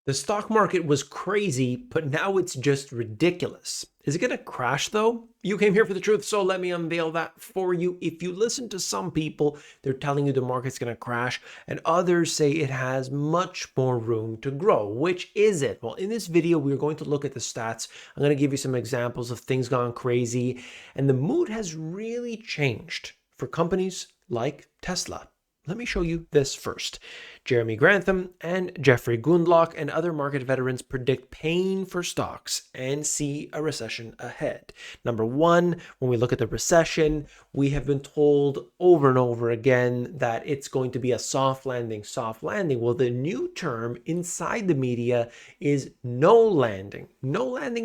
The stock market was crazy, but now it's just ridiculous. Is it going to crash though? You came here for the truth, so let me unveil that for you. If you listen to some people, they're telling you the market's going to crash, and others say it has much more room to grow. Which is it? Well, in this video, we're going to look at the stats. I'm going to give you some examples of things gone crazy, and the mood has really changed for companies like Tesla. Let me show you this first. Jeremy Grantham and Jeffrey Gundlach and other market veterans predict pain for stocks and see a recession ahead. Number one, when we look at the recession, we have been told over and over again that it's going to be a soft landing, soft landing. Well, the new term inside the media is no landing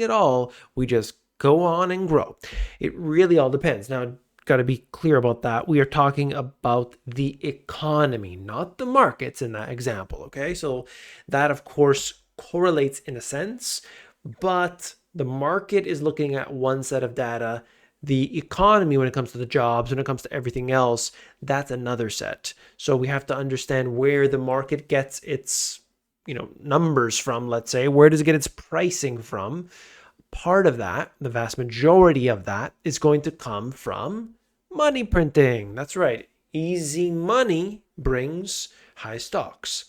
at all. We just go on and grow. It really all depends. Now, got to be clear about that. We are talking about the economy, not the markets in that example. Okay, so that of course correlates in a sense, but the market is looking at one set of data. The economy, when it comes to the jobs, when it comes to everything else, that's another set. So we have to understand where the market gets its numbers from. Let's say, where does it get its pricing from? Part of that, the vast majority of that, is going to come from money printing. That's right. Easy money brings high stocks.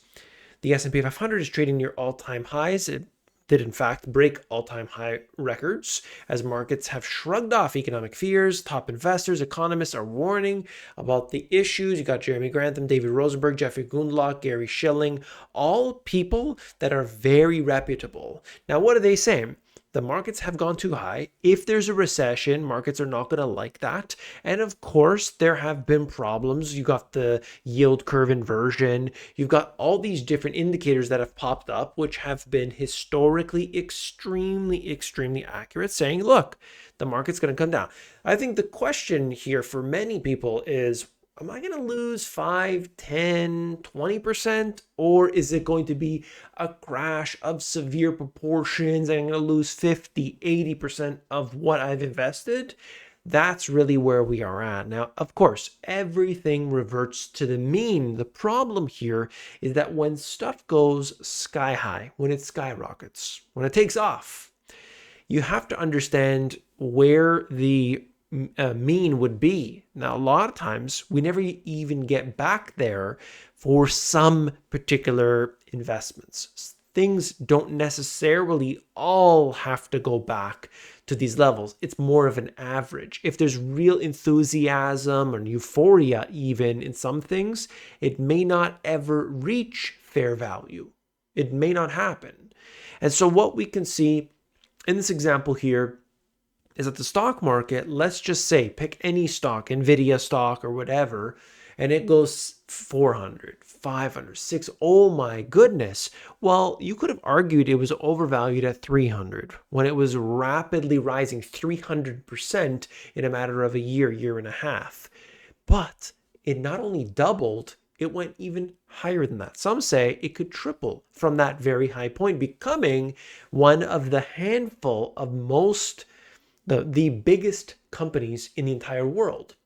The S&P 500 is trading near all-time highs. It did in fact break all-time high records as markets have shrugged off economic fears. Top investors, economists are warning about the issues. You got Jeremy Grantham, David Rosenberg, Jeffrey Gundlach, Gary Schilling, all people that are very reputable. Now, what are they saying? The markets have gone too high. If there's a recession, markets are not going to like that. And of course, there have been problems. You got the yield curve inversion. You've got all these different indicators that have popped up, which have been historically extremely accurate, saying, look, the market's going to come down. I think the question here for many people is, am I going to lose 5, 10, 20%? Or is it going to be a crash of severe proportions and I'm going to lose 50, 80% of what I've invested? That's really where we are at. Now, of course, everything reverts to the mean. The problem here is that when stuff goes sky high, when it skyrockets, when it takes off, you have to understand where the mean would be. Now, a lot of times we never even get back there for some particular investments. Things don't necessarily all have to go back to these levels. It's more of an average. If there's real enthusiasm or euphoria even in some things, it may not ever reach fair value. It may not happen. And so what we can see in this example here is that the stock market, let's just say, pick any stock, Nvidia stock or whatever, and it goes 400, 500, 600. Oh my goodness. Well, you could have argued it was overvalued at 300 when it was rapidly rising 300% in a matter of a year and a half. But it not only doubled, it went even higher than that. Some say it could triple from that very high point, becoming one of the handful of the biggest companies in the entire world.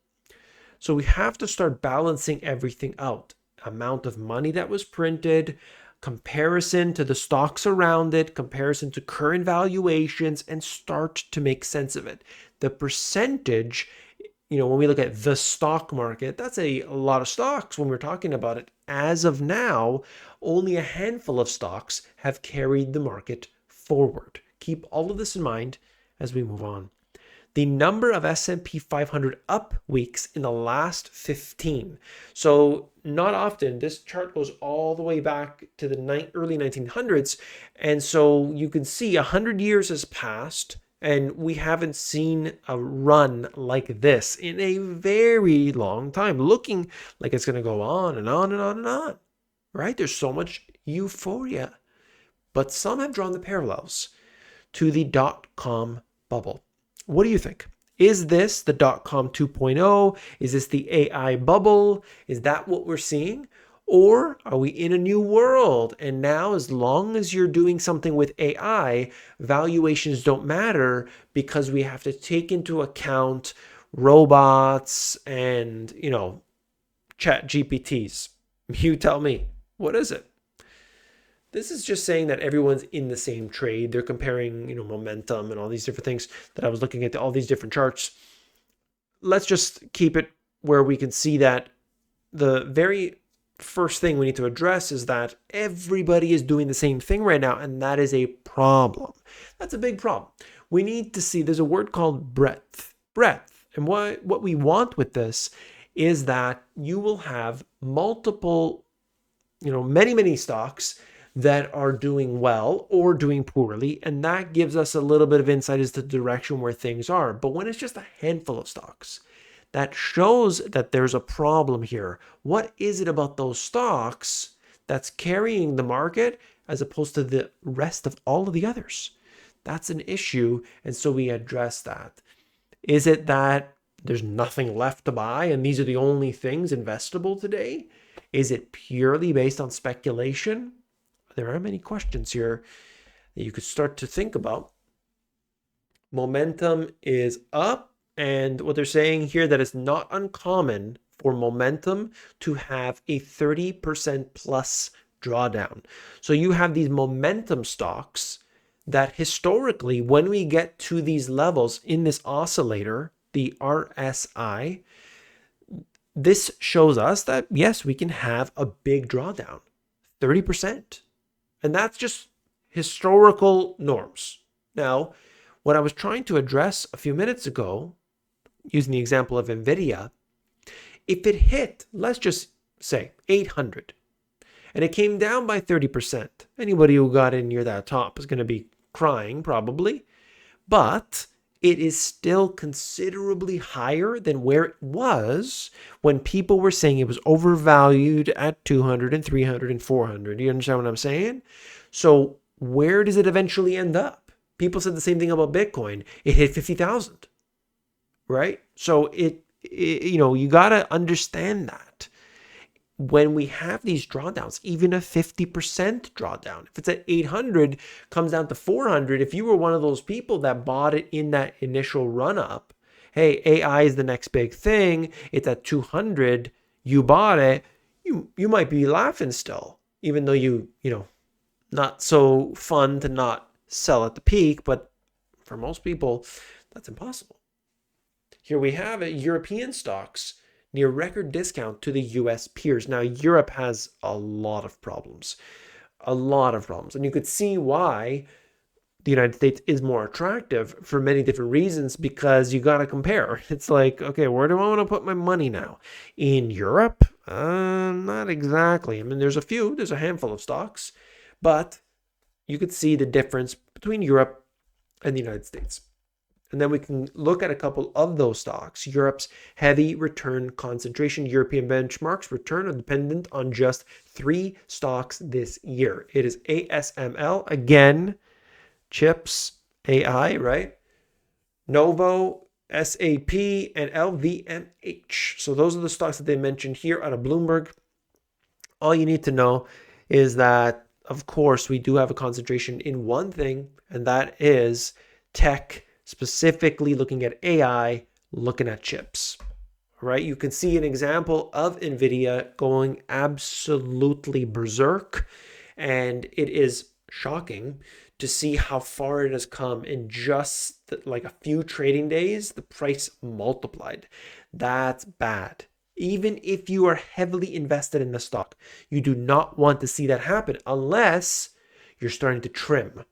So we have to start balancing everything out. Amount of money that was printed, comparison to the stocks around it, comparison to current valuations, and start to make sense of it. The percentage, when we look at the stock market, that's a lot of stocks when we're talking about it. As of now, only a handful of stocks have carried the market forward. Keep all of this in mind as we move on. The number of S&P 500 up weeks in the last 15. So not often, this chart goes all the way back to the early 1900s. And so you can see 100 years has passed and we haven't seen a run like this in a very long time, looking like it's going to go on and on and on and on, right? There's so much euphoria. But some have drawn the parallels to the dot-com bubble. What do you think? Is this the dot-com 2.0? Is this the AI bubble? Is that what we're seeing? Or are we in a new world? And now, as long as you're doing something with AI, valuations don't matter because we have to take into account robots and, chat GPTs. You tell me, what is it? This is just saying that everyone's in the same trade. They're comparing, momentum and all these different things that I was looking at all these different charts. Let's just keep it where we can see that the very first thing we need to address is that everybody is doing the same thing right now, and that is a problem. That's a big problem. We need to see, there's a word called breadth. And what we want with this is that you will have multiple, many stocks that are doing well or doing poorly, and that gives us a little bit of insight as to the direction where things are. But when it's just a handful of stocks, that shows that there's a problem here. What is it about those stocks that's carrying the market as opposed to the rest of all of the others? That's an issue, and so we address that. Is it that there's nothing left to buy and these are the only things investable today? Is it purely based on speculation? There are many questions here that you could start to think about. Momentum is up, and what they're saying here that it's not uncommon for momentum to have a 30% plus drawdown. So you have these momentum stocks that historically, when we get to these levels in this oscillator, the RSI, this shows us that yes, we can have a big drawdown, 30%. And that's just historical norms. Now, what I was trying to address a few minutes ago, using the example of Nvidia, if it hit, let's just say 800, and it came down by 30%, anybody who got in near that top is going to be crying probably, but it is still considerably higher than where it was when people were saying it was overvalued at 200 and 300 and 400. You understand what I'm saying? So where does it eventually end up? People said the same thing about Bitcoin. It hit 50,000, right? So you got to understand that. When we have these drawdowns, even a 50% drawdown, if it's at 800, comes down to 400, if you were one of those people that bought it in that initial run up, hey, AI is the next big thing, it's at 200, you bought it, you might be laughing still, even though not so fun to not sell at the peak, but for most people, that's impossible. Here we have it, European stocks near record discount to the US peers. Now, Europe has a lot of problems. And you could see why the United States is more attractive for many different reasons, because you got to compare. It's like, okay, where do I want to put my money now? In Europe? Not exactly. I mean, there's a handful of stocks, but you could see the difference between Europe and the United States. And then we can look at a couple of those stocks. Europe's heavy return concentration. European benchmarks return are dependent on just 3 stocks this year. It is ASML, again, chips, AI, right? Novo, SAP, and LVMH. So those are the stocks that they mentioned here out of Bloomberg. All you need to know is that, of course, we do have a concentration in one thing, and that is tech, specifically looking at AI, looking at chips, right? You can see an example of Nvidia going absolutely berserk, and it is shocking to see how far it has come in just like a few trading days. The price multiplied. That's bad. Even if you are heavily invested in the stock, you do not want to see that happen unless you're starting to trim.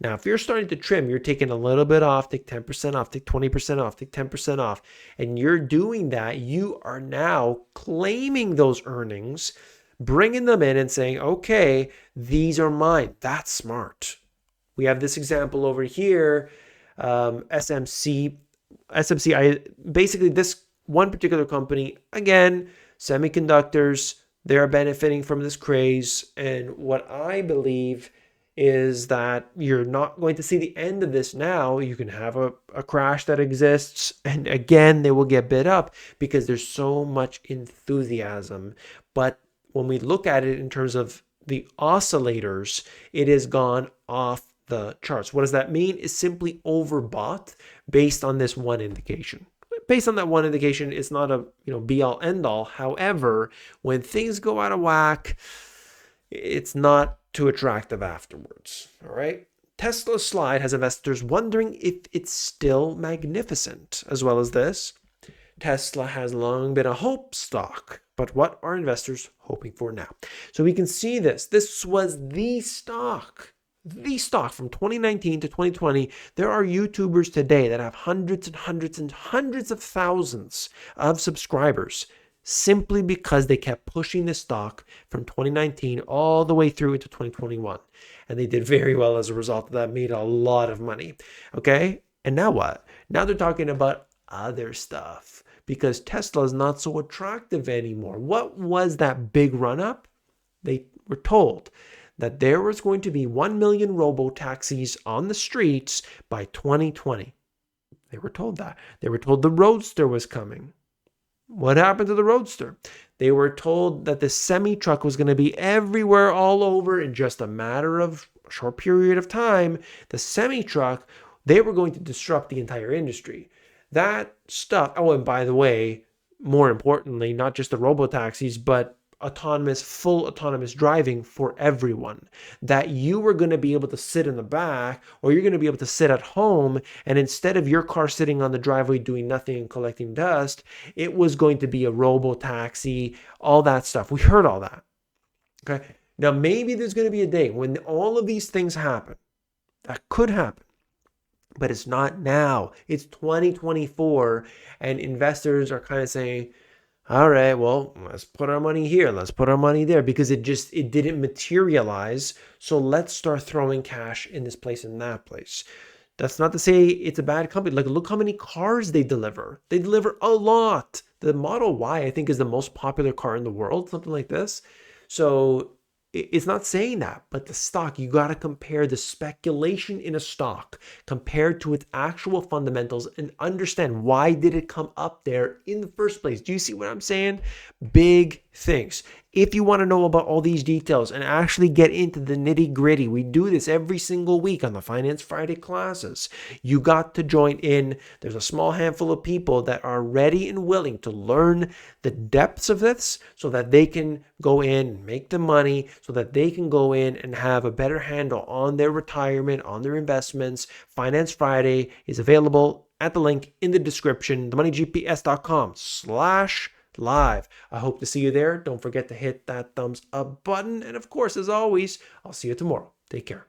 Now, if you're starting to trim, you're taking a little bit off, take 10% off, take 20% off, take 10% off, and you're doing that, you are now claiming those earnings, bringing them in and saying, okay, these are mine. That's smart. We have this example over here, SMC. Basically this one particular company, again, semiconductors, they're benefiting from this craze. And what I believe is that you're not going to see the end of this now. You can have a crash that exists, and again, they will get bid up because there's so much enthusiasm. But when we look at it in terms of the oscillators, it has gone off the charts. What does that mean? It's simply overbought based on this one indication. Based on that one indication, it's not a be all end all. However, when things go out of whack, it's not too attractive afterwards. All right. Tesla's slide has investors wondering if it's still magnificent. As well as this, Tesla has long been a hope stock, but what are investors hoping for now? So we can see this. This was the stock from 2019 to 2020. There are YouTubers today that have hundreds and hundreds and hundreds of thousands of subscribers simply because they kept pushing the stock from 2019 all the way through into 2021. And they did very well as a result of that, made a lot of money. Okay. And now what? Now they're talking about other stuff because Tesla is not so attractive anymore. What was that big run up? They were told that there was going to be 1 million robo-taxis on the streets by 2020. They were told that. They were told the Roadster was coming. What happened to the Roadster? They were told that the semi-truck was going to be everywhere all over in just a matter of a short period of time. The semi-truck, they were going to disrupt the entire industry. That stuff, oh, and by the way, more importantly, not just the robo-taxis, but full autonomous driving for everyone. That you were going to be able to sit in the back or you're going to be able to sit at home, and instead of your car sitting on the driveway doing nothing and collecting dust, it was going to be a robo-taxi, all that stuff. We heard all that. Okay. Now, maybe there's going to be a day when all of these things happen. That could happen. But it's not now. It's 2024, and investors are kind of saying, all right, well, let's put our money here. Let's put our money there because it didn't materialize. So let's start throwing cash in this place and that place. That's not to say it's a bad company. Like, look how many cars they deliver. They deliver a lot. The Model Y, I think, is the most popular car in the world, something like this. So it's not saying that, but the stock, you got to compare the speculation in a stock compared to its actual fundamentals and understand why did it come up there in the first place. Do you see what I'm saying? Big things. If you want to know about all these details and actually get into the nitty gritty, we do this every single week on the Finance Friday classes. You got to join in. There's a small handful of people that are ready and willing to learn the depths of this so that they can go in and make the money, so that they can go in and have a better handle on their retirement, on their investments. Finance Friday is available at the link in the description, themoneygps.com/live. I hope to see you there. Don't forget to hit that thumbs up button. And of course, as always, I'll see you tomorrow. Take care.